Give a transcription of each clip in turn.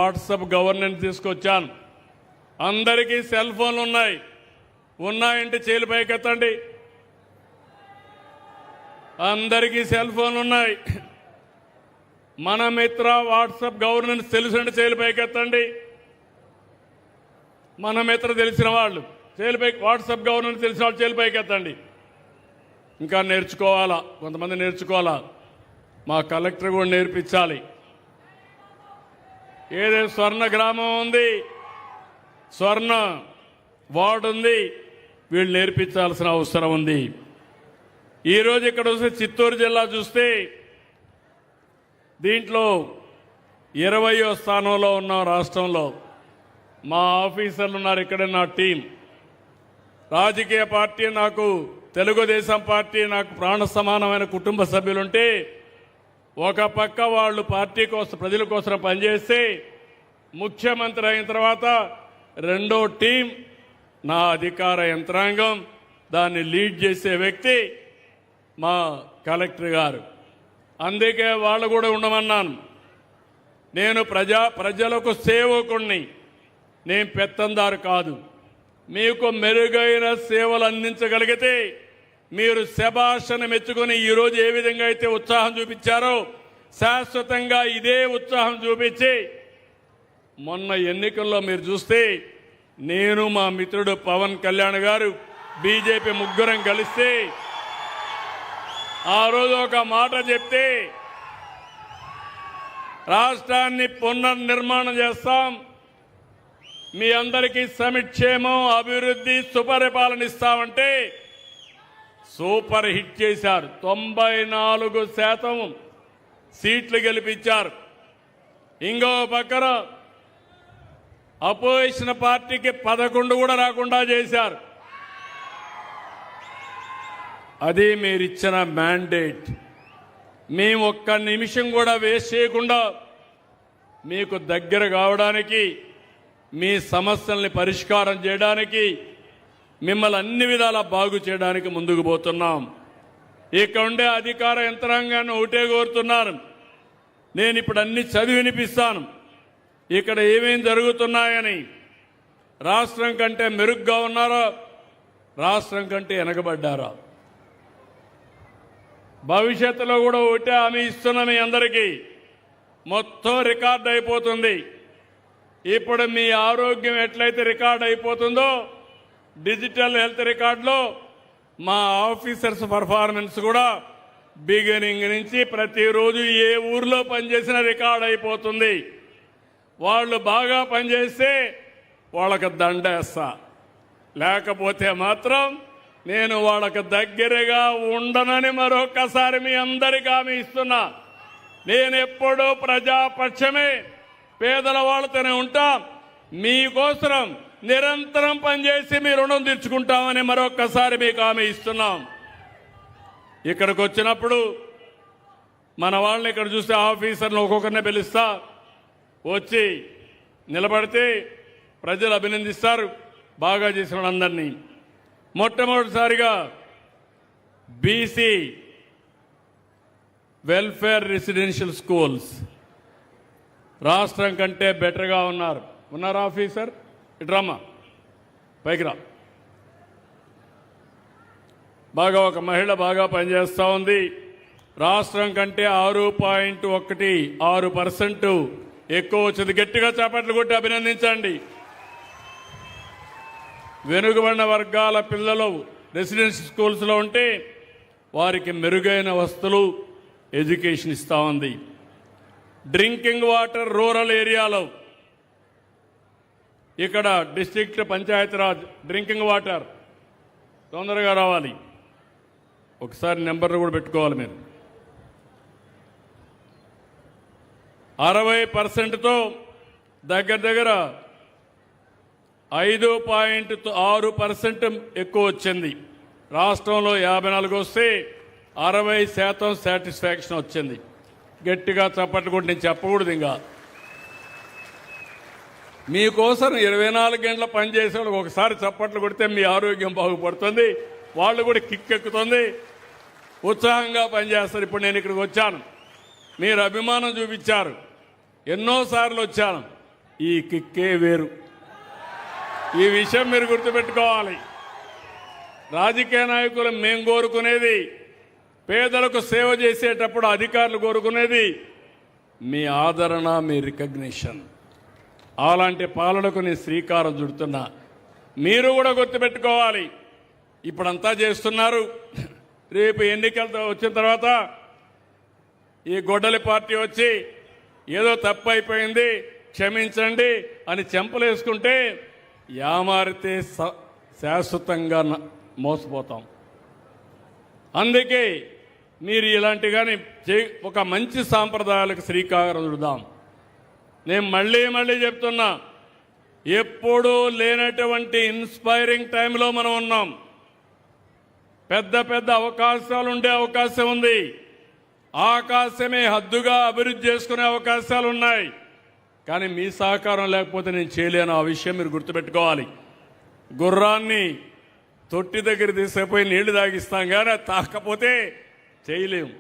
WhatsApp governance తీసుకొచ్చాను. అందరికీ cell ఫోన్లు ఉన్నాయి. ఉన్నాయంటే చేలు పైకెత్తండి. అందరికీ సెల్ ఫోన్లు ఉన్నాయి. మన మిత్ర వాట్సాప్ గవర్నెన్స్ తెలుసంటే చేలు పైకెత్తండి. మన మిత్ర తెలిసిన వాళ్ళు వాట్సాప్ గవర్నెన్స్ తెలిసిన వాళ్ళు చేలు పైకెత్తండి. ఇంకా నేర్చుకోవాలా, కొంతమంది నేర్చుకోవాలా. మా కలెక్టర్ కూడా నేర్పించాలి. ఏదో స్వర్ణ గ్రామం ఉంది, స్వర్ణ వార్డు ఉంది, వీళ్ళు నేర్పించాల్సిన అవసరం ఉంది. ఈరోజు ఇక్కడ వస్తే చిత్తూరు జిల్లా చూస్తే దీంట్లో 20వ స్థానంలో ఉన్నాం రాష్ట్రంలో. మా ఆఫీసర్లు ఉన్నారు, ఇక్కడ నా టీం. రాజకీయ పార్టీ నాకు, తెలుగుదేశం పార్టీ నాకు ప్రాణ సమానమైన కుటుంబ సభ్యులుంటే, ఒక పక్క వాళ్ళు పార్టీ కోసం, ప్రజల కోసం పనిచేస్తే, ముఖ్యమంత్రి అయిన తర్వాత రెండో టీం నా అధికార యంత్రాంగం, దాన్ని లీడ్ చేసే వ్యక్తి మా కలెక్టర్ గారు. అందుకే వాళ్ళు కూడా ఉండమన్నాను. నేను ప్రజలకు సేవకుణ్ణి, నేను పెత్తందారు కాదు. మీకు మెరుగైన సేవలు అందించగలిగితే మీరు శభాషను మెచ్చుకొని ఈరోజు ఏ విధంగా అయితే ఉత్సాహం చూపించారో శాశ్వతంగా ఇదే ఉత్సాహం చూపించి, మొన్న ఎన్నికల్లో మీరు చూస్తే నేను మా మిత్రుడు పవన్ కళ్యాణ్ గారు బీజేపీ ముగ్గురం కలిస్తే ఆ రోజు ఒక మాట చెప్తే, రాష్ట్రాన్ని పునర్నిర్మాణం చేస్తాం, మీ అందరికీ సంక్షేమం, అభివృద్ధి, సుపరిపాలన ఇస్తామంటే సూపర్ హిట్ చేశారు. 94% సీట్లు గెలిపించారు. ఇంకో పక్కన అపోజిషన్ పార్టీకి 11 కూడా రాకుండా చేశారు. అది మీరిచ్చిన మ్యాండేట్. మేము ఒక్క నిమిషం కూడా వేస్ట్ చేయకుండా మీకు దగ్గర కావడానికి, మీ సమస్యల్ని పరిష్కారం చేయడానికి, మిమ్మల్ని అన్ని విధాలా బాగు చేయడానికి ముందుకు పోతున్నాం. ఇక్కడ ఉండే అధికార యంత్రాంగాన్ని ఒకటే కోరుతున్నాను. నేను ఇప్పుడు అన్ని చదివి వినిపిస్తాను, ఇక్కడ ఏమేం జరుగుతున్నాయని. రాష్ట్రం కంటే మెరుగ్గా ఉన్నారా, రాష్ట్రం కంటే వెనకబడ్డారా? భవిష్యత్తులో కూడా ఒకటే హామీ ఇస్తున్నా మీ అందరికీ, మొత్తం రికార్డ్ అయిపోతుంది. ఇప్పుడు మీ ఆరోగ్యం ఎట్లయితే రికార్డ్ అయిపోతుందో, డిజిటల్ హెల్త్ రికార్డులో మా ఆఫీసర్స్ పర్ఫార్మెన్స్ కూడా బిగినింగ్ నుంచి ప్రతిరోజు ఏ ఊర్లో పనిచేసినా రికార్డ్ అయిపోతుంది. వాళ్ళు బాగా పనిచేస్తే వాళ్ళకి దండేస్తా, లేకపోతే మాత్రం నేను వాళ్ళకి దగ్గరగా ఉండనని మరొకసారి మీ అందరికీ హామీ ఇస్తున్నా. నేను ఎప్పుడూ ప్రజాపక్షమే, పేదల వాళ్ళతోనే ఉంటాం. మీకోసం నిరంతరం పనిచేసి మీ రుణం తీర్చుకుంటామని మరొక్కసారి మీకు హామీ ఇస్తున్నాం. ఇక్కడికి వచ్చినప్పుడు మన వాళ్ళని ఇక్కడ చూస్తే ఆఫీసర్లు ఒక్కొక్కరిని పిలుస్తా, వచ్చి నిలబడితే ప్రజలు అభినందిస్తారు బాగా చేసిన వాళ్ళందరినీ. మొట్టమొదటిసారిగా బీసీ వెల్ఫేర్ రెసిడెన్షియల్ స్కూల్స్ రాష్ట్రం కంటే బెటర్గా ఉన్నారా ఆఫీసర్? ఇట్రామా, పైకి రా. బాగా ఒక మహిళ బాగా పనిచేస్తూ ఉంది. రాష్ట్రం కంటే 6.16% ఎక్కువ వచ్చింది. గట్టిగా చేపట్లు కొట్టి అభినందించండి. వెనుకబడిన వర్గాల పిల్లలు రెసిడెన్షియల్ స్కూల్స్లో ఉంటే వారికి మెరుగైన వసతులు, ఎడ్యుకేషన్ ఇస్తూ ఉంది. డ్రింకింగ్ వాటర్ రూరల్ ఏరియాలో ఇక్కడ డిస్ట్రిక్ట్ పంచాయతీరాజ్ డ్రింకింగ్ వాటర్ తొందరగా రావాలి. ఒకసారి నెంబర్లు కూడా పెట్టుకోవాలి మీరు. 60%తో దగ్గర 5.6% ఎక్కువ వచ్చింది. రాష్ట్రంలో 54 వస్తే 60% సాటిస్ఫాక్షన్ వచ్చింది. గట్టిగా చప్పట్లు కొట్టి నేను చెప్పకూడదు. ఇంకా మీకోసం 24 గంటల పనిచేసేవాళ్ళకి ఒకసారి చప్పట్లు కొడితే మీ ఆరోగ్యం బాగుపడుతుంది, వాళ్ళు కూడా కిక్కెక్కుతుంది, ఉత్సాహంగా పనిచేస్తారు. ఇప్పుడు నేను ఇక్కడికి వచ్చాను, మీరు అభిమానం చూపించారు, ఎన్నోసార్లు వచ్చాను. ఈ కిక్కే వేరు. ఈ విషయం మీరు గుర్తుపెట్టుకోవాలి. రాజకీయ నాయకులు మేము కోరుకునేది, పేదలకు సేవ చేసేటప్పుడు అధికారులు కోరుకునేది మీ ఆదరణ, మీ రికగ్నిషన్. అలాంటి పాలనకు నేను శ్రీకారం చుడుతున్నా. మీరు కూడా గుర్తుపెట్టుకోవాలి. ఇప్పుడంతా చేస్తున్నారు. రేపు ఎన్నికలతో వచ్చిన తర్వాత ఈ గొడ్డలి పార్టీ వచ్చి ఏదో తప్పు అయిపోయింది క్షమించండి అని చెంపలేసుకుంటే యామారితే శాశ్వతంగా మోసపోతాం. అందుకే మీరు ఇలాంటి కానీ ఒక మంచి సాంప్రదాయాలకు శ్రీకారం చుడదాం. నేను మళ్ళీ చెప్తున్నా, ఎప్పుడూ లేనటువంటి ఇన్స్పైరింగ్ టైంలో మనం ఉన్నాం. పెద్ద అవకాశాలు ఉండే అవకాశం ఉంది. ఆకాశమే హద్దుగా అభివృద్ధి చేసుకునే అవకాశాలు ఉన్నాయి. కానీ మీ సహకారం లేకపోతే నేను చేయలేను. ఆ విషయం మీరు గుర్తుపెట్టుకోవాలి. గుర్రాన్ని తొట్టి దగ్గర తీసుకుపోయి నీళ్లు తాగిస్తాం, కానీ తాకపోతే చేయలేము.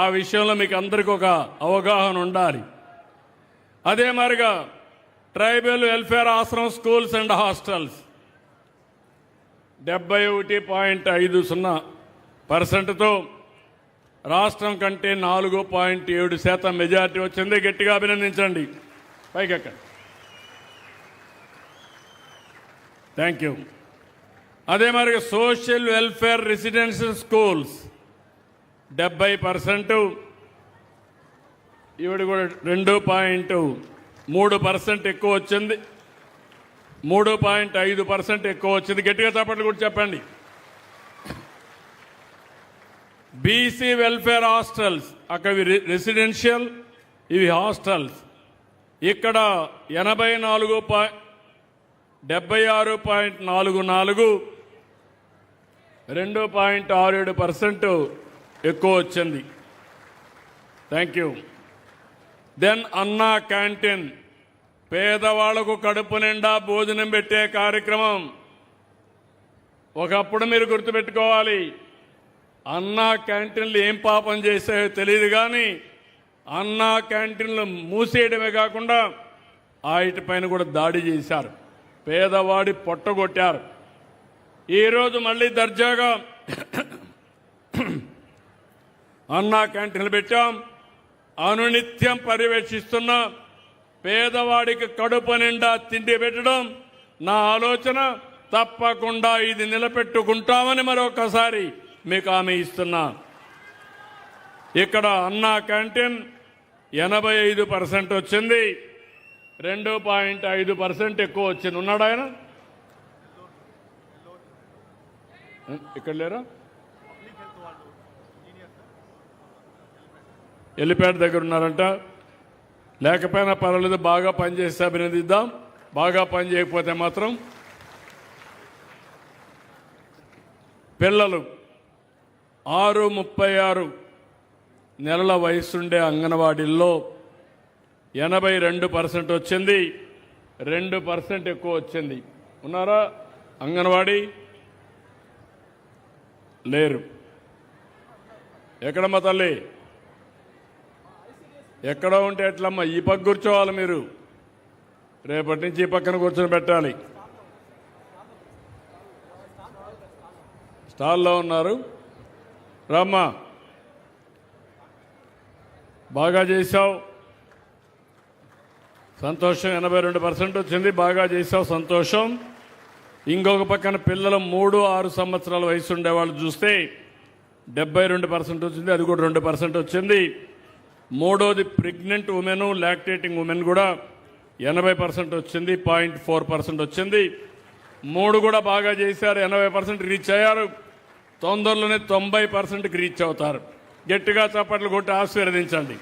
ఆ విషయంలో మీకు అందరికీ ఒక అవగాహన ఉండాలి. అదే మరిగా ట్రైబల్ వెల్ఫేర్ ఆశ్రమం స్కూల్స్ అండ్ హాస్టల్స్ 71.50% రాష్ట్రం కంటే 4.7% మెజార్టీ వచ్చింది. గట్టిగా అభినందించండి. పైకెక్కండి. Thank you. అదే మరి సోషల్ వెల్ఫేర్ రెసిడెన్షియల్ స్కూల్స్ 70%, ఈవిడ కూడా 2.3% ఎక్కువ వచ్చింది. 3.5% ఎక్కువ వచ్చింది. గట్టిగా చప్పట్లు కూడా చెప్పండి. బీసీ వెల్ఫేర్ హాస్టల్స్, అక్కడ రెసిడెన్షియల్, ఇవి హాస్టల్స్. ఇక్కడ 76.44, 2.67% ఎక్కువ వచ్చింది. Thank you. దెన్ అన్నా క్యాంటీన్, పేదవాళ్లకు కడుపు నిండా భోజనం పెట్టే కార్యక్రమం. ఒకప్పుడు మీరు గుర్తుపెట్టుకోవాలి, అన్నా క్యాంటీన్లు ఏం పాపం చేసాయో తెలియదు, కానీ అన్నా క్యాంటీన్లు మూసేయడమే కాకుండా వాటిపైన కూడా దాడి చేశారు. పేదవాడి పొట్టగొట్టారు. ఈరోజు మళ్ళీ దర్జాగా అన్నా క్యాంటీన్లు పెట్టాం. అనునిత్యం పర్యవేక్షిస్తున్నా. పేదవాడికి కడుపు నిండా తిండి పెట్టడం నా ఆలోచన. తప్పకుండా ఇది నిలబెట్టుకుంటామని మరొకసారి మీకు హామీ ఇస్తున్నా. ఇక్కడ అన్నా క్యాంటీన్ 85% వచ్చింది. 2.5% ఎక్కువ వచ్చింది. ఉన్నాడు ఆయన? ఇక్కడ లేరా? ఎలిపేట దగ్గర ఉన్నారంట. లేకపోయినా పర్వాలేదు, బాగా పనిచేస్తే అభినందిద్దాం. బాగా పని చేయకపోతే మాత్రం పిల్లలు 6-36 నెలల వయసుండే అంగన్వాడీల్లో 82% వచ్చింది. 2% ఎక్కువ వచ్చింది. ఉన్నారా అంగన్వాడీ? లేరు. ఎక్కడమ్మా తల్లి? ఎక్కడ ఉంటే ఎట్లమ్మా? ఈ పక్క కూర్చోవాలి మీరు. రేపటి నుంచి ఈ పక్కన కూర్చొని పెట్టాలి. స్టాల్లో ఉన్నారు. రామ్మా, బాగా చేశావు, సంతోషం. 82% వచ్చింది. బాగా చేశావు, సంతోషం. ఇంకొక పక్కన పిల్లలు 3-6 సంవత్సరాల వయసు ఉండేవాళ్ళు చూస్తే 72% వచ్చింది. అది కూడా 2% వచ్చింది. మూడోది ప్రెగ్నెంట్ ఉమెన్, లాక్టేటింగ్ ఉమెన్ కూడా 80% వచ్చింది. 0.4% వచ్చింది. 3 కూడా బాగా చేశారు. 80% రీచ్ అయ్యారు. తొందరలోనే 90%కి రీచ్ అవుతారు. గట్టిగా చప్పట్లు కొట్టి ఆశీర్వదించండి.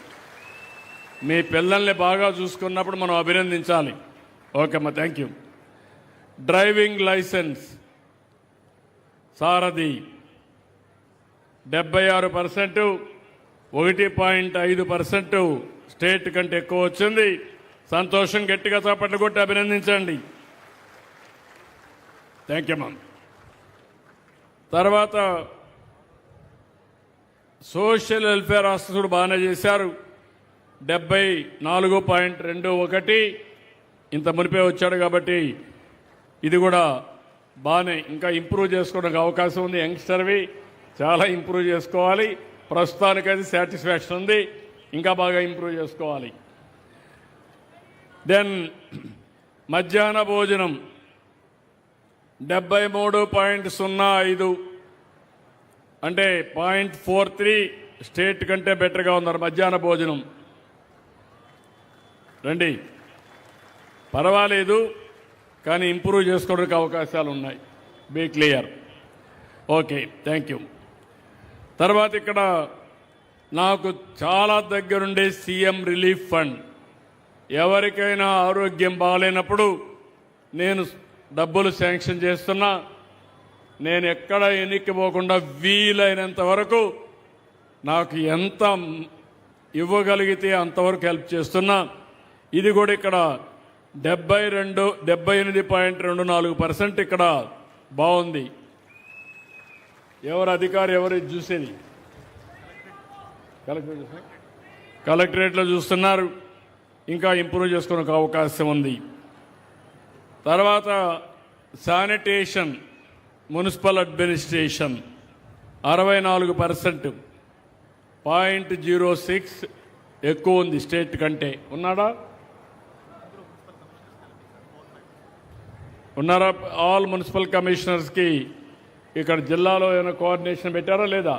మీ పిల్లల్ని బాగా చూసుకున్నప్పుడు మనం అభినందించాలి. ఓకే అమ్మా, thank you. Driving licence Sarathi 76%, 1.5% state కంటే ఎక్కువ వచ్చింది. సంతోషం. గట్టిగా చప్పట్లు కొట్టి అభినందించండి. Thank you ma'am. తర్వాత సోషల్ వెల్ఫేర్ హాస్టల్స్ బాగానే చేశారు. 74.21, ఇంత మునిపే వచ్చాడు కాబట్టి ఇది కూడా బాగానే ఇంకా ఇంప్రూవ్ చేసుకోవడానికి అవకాశం ఉంది. యంగ్స్టర్వి చాలా ఇంప్రూవ్ చేసుకోవాలి. ప్రస్తుతానికైతే సాటిస్ఫాక్షన్ ఉంది, ఇంకా బాగా ఇంప్రూవ్ చేసుకోవాలి. దెన్ మధ్యాహ్న భోజనం 73.05 అంటే 0.43 స్టేట్ కంటే బెటర్గా ఉన్నారు మధ్యాహ్న భోజనం. రండి, పర్వాలేదు కానీ ఇంప్రూవ్ చేసుకోవడానికి అవకాశాలు ఉన్నాయి. Be clear. Okay, thank you. తర్వాత ఇక్కడ నాకు చాలా దగ్గరుండే సీఎం రిలీఫ్ ఫండ్, ఎవరికైనా ఆరోగ్యం బాగాలేనప్పుడు నేను డబ్బులు శాంక్షన్ చేస్తున్నా. నేను ఎక్కడ ఎన్నికపోకుండా వీలైనంత వరకు నాకు ఎంత ఇవ్వగలిగితే అంతవరకు హెల్ప్ చేస్తున్నా. ఇది కూడా ఇక్కడ 78.24% ఇక్కడ బాగుంది. ఎవరు అధికారి ఎవరు చూసేది? కలెక్టరేట్లో చూస్తున్నారు. ఇంకా ఇంప్రూవ్ చేసుకునే అవకాశం ఉంది. తర్వాత శానిటేషన్, మున్సిపల్ అడ్మినిస్ట్రేషన్ 64%, 0.06 ఎక్కువ ఉంది స్టేట్ కంటే. ఉన్నారా? ఆల్ మున్సిపల్ కమిషనర్స్కి ఇక్కడ జిల్లాలో ఏమైనా కోఆర్డినేషన్ పెట్టారా లేదా?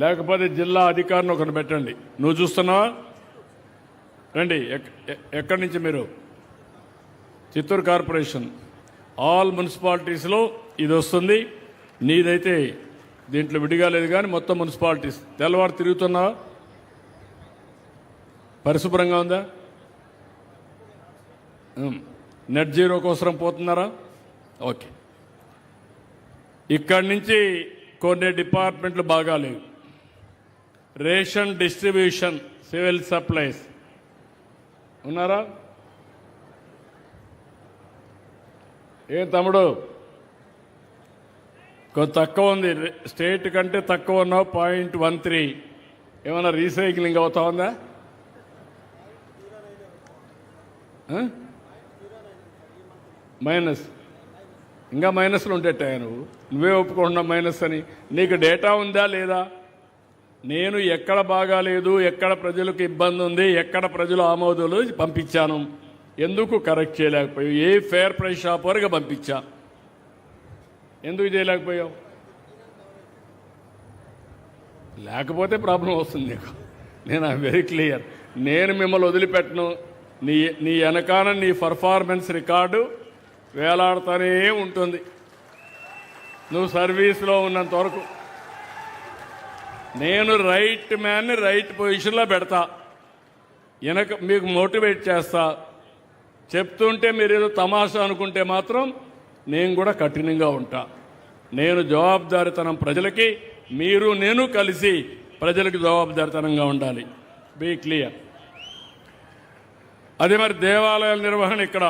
లేకపోతే జిల్లా అధికారిని ఒకరిని పెట్టండి. నువ్వు చూస్తున్నావా? రండి. ఎక్కడి నుంచి మీరు? చిత్తూరు కార్పొరేషన్. ఆల్ మున్సిపాలిటీస్లో ఇది వస్తుంది. నీదైతే దీంట్లో విడిగా లేదు కానీ మొత్తం మున్సిపాలిటీస్. తెల్లవారు తిరుగుతున్నావా? పరిశుభ్రంగా ఉందా? నెట్ జీరో కోసం పోతున్నారా? ఓకే. ఇక్కడి నుంచి కొన్ని డిపార్ట్మెంట్లు బాగాలేవు. రేషన్ డిస్ట్రిబ్యూషన్, సివిల్ సప్లైస్ ఉన్నారా? ఏం తమ్ముడు కొంత తక్కువ ఉంది, స్టేట్ కంటే తక్కువ ఉన్నావు. 0.13. ఏమన్నా రీసైక్లింగ్ అవుతా ఉందా? మైనస్. ఇంకా మైనస్లు ఉండేటాయా? నువ్వే ఒప్పుకుంటున్నావు మైనస్ అని. నీకు డేటా ఉందా లేదా? నేను ఎక్కడ బాగాలేదు, ఎక్కడ ప్రజలకు ఇబ్బంది ఉంది, ఎక్కడ ప్రజలు ఆమోదాలు పంపించాను, ఎందుకు కరెక్ట్ చేయలేకపోయావు? ఏ ఫేర్ ప్రైస్ షాప్ వరకు పంపించా, ఎందుకు చేయలేకపోయావు? లేకపోతే ప్రాబ్లం వస్తుంది నీకు. నేను వెరీ క్లియర్. నేను మిమ్మల్ని వదిలిపెట్టను. నీ వెనకాల నీ పర్ఫార్మెన్స్ రికార్డు వేలాడుతూనే ఉంటుంది నువ్వు సర్వీస్లో ఉన్నంత వరకు. నేను రైట్ మ్యాన్ని రైట్ పొజిషన్లో పెడతా, మీకు మోటివేట్ చేస్తా. చెప్తుంటే మీరు ఏదో తమాషా అనుకుంటే మాత్రం నేను కూడా కఠినంగా ఉంటా. నేను జవాబుదారీతనం ప్రజలకి, మీరు నేను కలిసి ప్రజలకు జవాబుదారీతనంగా ఉండాలి. Be clear. అదే మరి దేవాలయాల నిర్వహణ ఇక్కడ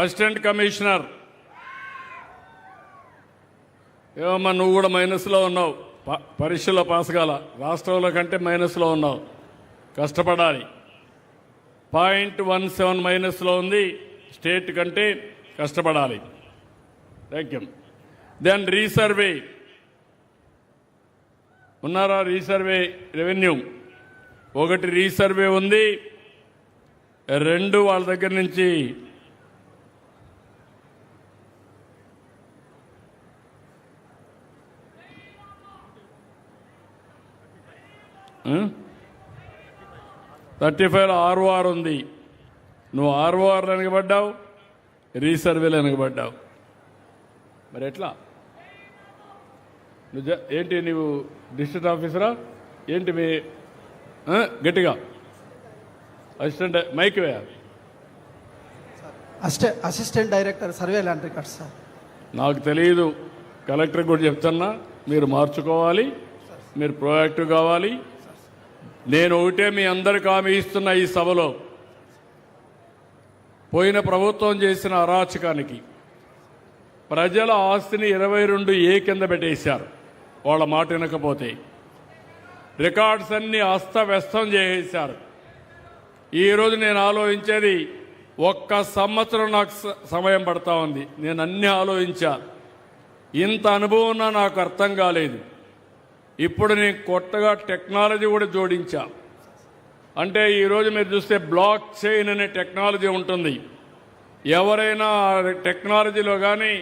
అసిస్టెంట్ కమిషనర్. ఏమమ్మా నువ్వు కూడా మైనస్లో ఉన్నావు, పరీక్షలో పాస్ కాల, రాష్ట్రంలో కంటే మైనస్లో ఉన్నావు, కష్టపడాలి. 0.17 మైనస్లో ఉంది, స్టేట్ కంటే కష్టపడాలి. Thank you. దెన్ రీసర్వే ఉన్నారా? రీసర్వే రెవెన్యూ 1 రీసర్వే ఉంది, 2 వాళ్ళ దగ్గర నుంచి $35 ROR ఉంది. నువ్వు ROR వెనకబడ్డావు, రీసర్వేలు వెనకబడ్డావు. మరి ఎట్లా? ఏంటి నువ్వు డిస్ట్రిక్ట్ ఆఫీసరా ఏంటి? మీ గట్టిగా అసిస్టెంట్ మైక్ వే. Assistant director survey land records sir. నాకు తెలియదు, కలెక్టర్ కూడా చెప్తున్నా, మీరు మార్చుకోవాలి, మీరు ప్రొయాక్టివ్ కావాలి. నేను ఒకటే మీ అందరికి హామీ ఇస్తున్న ఈ సభలో, పోయిన ప్రభుత్వం చేసిన అరాచకానికి ప్రజల ఆస్తిని 22A కింద పెట్టేశారు. వాళ్ళ మాట వినకపోతే రికార్డ్స్ అన్ని అస్తవ్యస్తం చేసేశారు. ఈరోజు నేను ఆలోచించేది ఒక్క సంవత్సరం నాకు సమయం పడతా ఉంది. నేను అన్ని ఆలోచించా. ఇంత అనుభవం ఉన్నా నాకు అర్థం కాలేదు. ఇప్పుడు నేను కొత్తగా టెక్నాలజీ కూడా జోడించా. అంటే ఈరోజు మీరు చూస్తే బ్లాక్ చైన్ అనే టెక్నాలజీ ఉంటుంది. ఎవరైనా టెక్నాలజీలో కానీ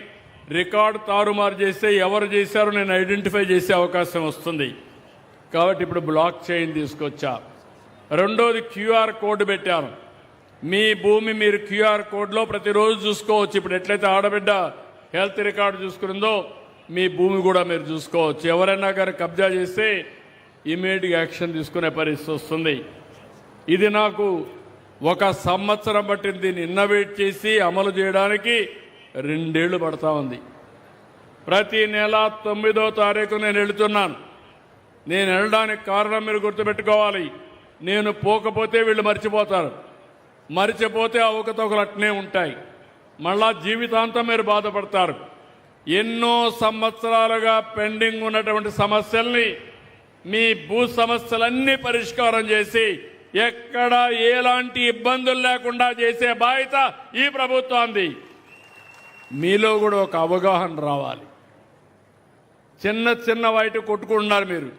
రికార్డు తారుమారు చేస్తే ఎవరు చేశారో నేను ఐడెంటిఫై చేసే అవకాశం వస్తుంది. కాబట్టి ఇప్పుడు బ్లాక్ చైన్ తీసుకొచ్చా. రెండోది క్యూఆర్ కోడ్ పెట్టాను. మీ భూమి మీరు క్యూఆర్ కోడ్లో ప్రతిరోజు చూసుకోవచ్చు. ఇప్పుడు ఎట్లయితే ఆడబిడ్డ హెల్త్ రికార్డు చూసుకుందో మీ భూమి కూడా మీరు చూసుకోవచ్చు. ఎవరైనా గారు కబ్జా చేస్తే ఇమీడియట్ యాక్షన్ తీసుకునే పరిస్థితి వస్తుంది. ఇది నాకు 1 సంవత్సరం పట్టింది. దీన్ని ఇన్నోవేట్ చేసి అమలు చేయడానికి 2 ఏళ్లు పడతా ఉంది. ప్రతి నెల 9వ తారీఖు నేను వెళుతున్నాను. నేను వెళ్ళడానికి కారణం మీరు గుర్తుపెట్టుకోవాలి. నేను పోకపోతే వీళ్ళు మర్చిపోతారు. మర్చిపోతే అవకతవకలు అట్నే ఉంటాయి. మళ్ళా జీవితాంతం మీరు బాధపడతారు. ఎన్నో సంవత్సరాలుగా పెండింగ్ ఉన్నటువంటి సమస్యల్ని మీ భూ సమస్యలన్నీ పరిష్కారం చేసి ఎక్కడ ఎలాంటి ఇబ్బందులు లేకుండా చేసే బాధ్యత ఈ ప్రభుత్వానికి. మీలో కూడా ఒక అవగాహన రావాలి. చిన్న చిన్న వాటి కొట్టుకుంటున్నారు మీరు.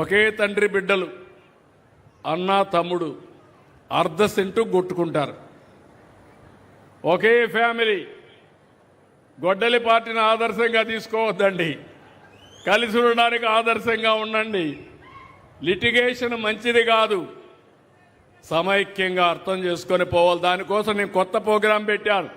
ఒకే తండ్రి బిడ్డలు, అన్న తమ్ముడు, అర్ధ సెంటు కొట్టుకుంటారు. ఒకే ఫ్యామిలీ. గొడ్డలి పార్టీని ఆదర్శంగా తీసుకోవద్దండి. కలిసి ఉండడానికి ఆదర్శంగా ఉండండి. లిటిగేషన్ మంచిది కాదు. సమైక్యంగా అర్థం చేసుకొని పోవాలి. దానికోసం నేను కొత్త ప్రోగ్రాం పెట్టాను.